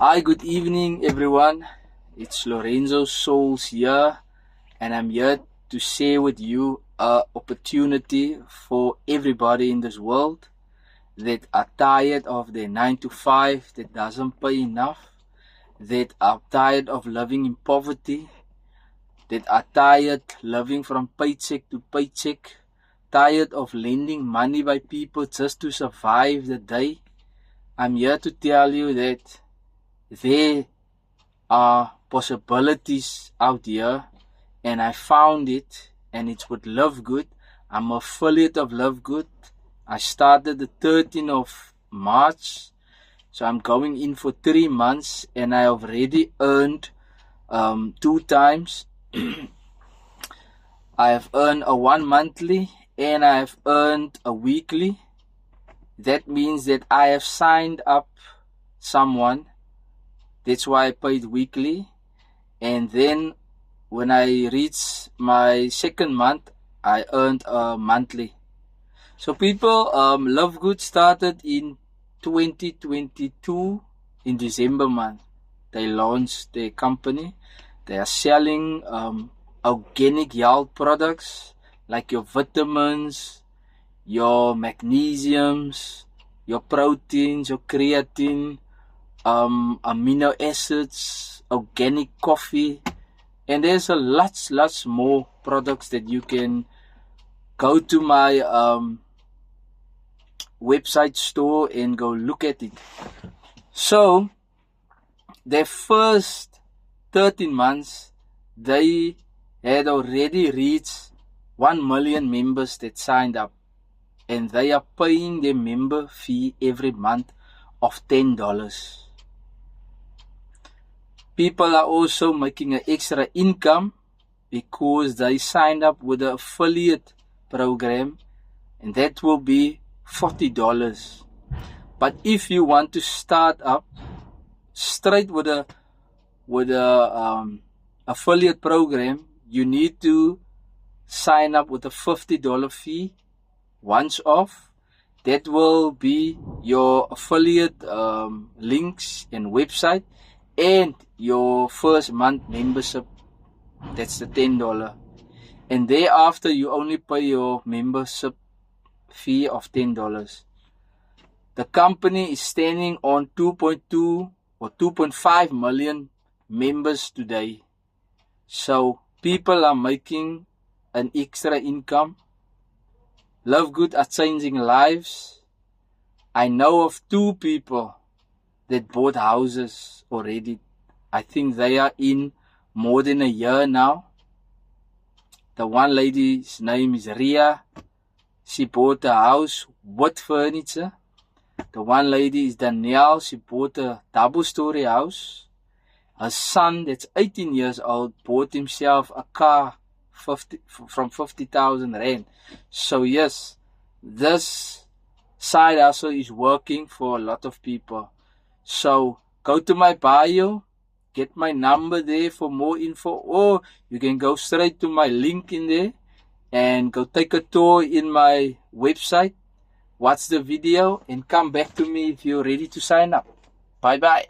Hi, good evening, everyone. It's Lorenzo Souls here, and I'm here to share with you an opportunity for everybody in this world that are tired of their 9 to 5 that doesn't pay enough, that are tired of living in poverty, that are tired living from paycheck to paycheck, tired of lending money by people just to survive the day. I'm here to tell you that there are possibilities out here, and I found it, and it's with Love Good. I'm an affiliate of Love Good. I started the 13th of March, so I'm going in for 3 months, and I have already earned 2 times. I have earned a 1 monthly and I have earned a weekly. That means that I have signed up someone. That's why I paid weekly. And then when I reached my second month, I earned a monthly. So people, Love Good started in 2022 in December month. They launched their company. They are selling organic health products like your vitamins, your magnesiums, your proteins, your creatine, amino acids, organic coffee, and there's a lots more products that you can go to my website store and go look at it. So their first 13 months, they had already reached 1 million members that signed up, and they are paying their member fee every month of $10. People are also making an extra income because they signed up with an affiliate program, and that will be $40. But if you want to start up straight with a affiliate program, you need to sign up with a $50 fee once off. That will be your affiliate links and website and your first month membership. That's the $10. And thereafter you only pay your membership fee of $10. The company is standing on 2.2 or 2.5 million members today. So people are making an extra income. Love Good are changing lives. I know of 2 people that bought houses already. I think they are in more than a year now. The one lady's name is Ria. She bought a house with furniture. The one lady is Danielle. She bought a double-story house. Her son, that's 18 years old, bought himself a car from 50,000 rand. So yes, this side hustle is working for a lot of people. So go to my bio, get my number there for more info, or you can go straight to my link in there and go take a tour in my website, watch the video, and come back to me if you're ready to sign up. Bye bye.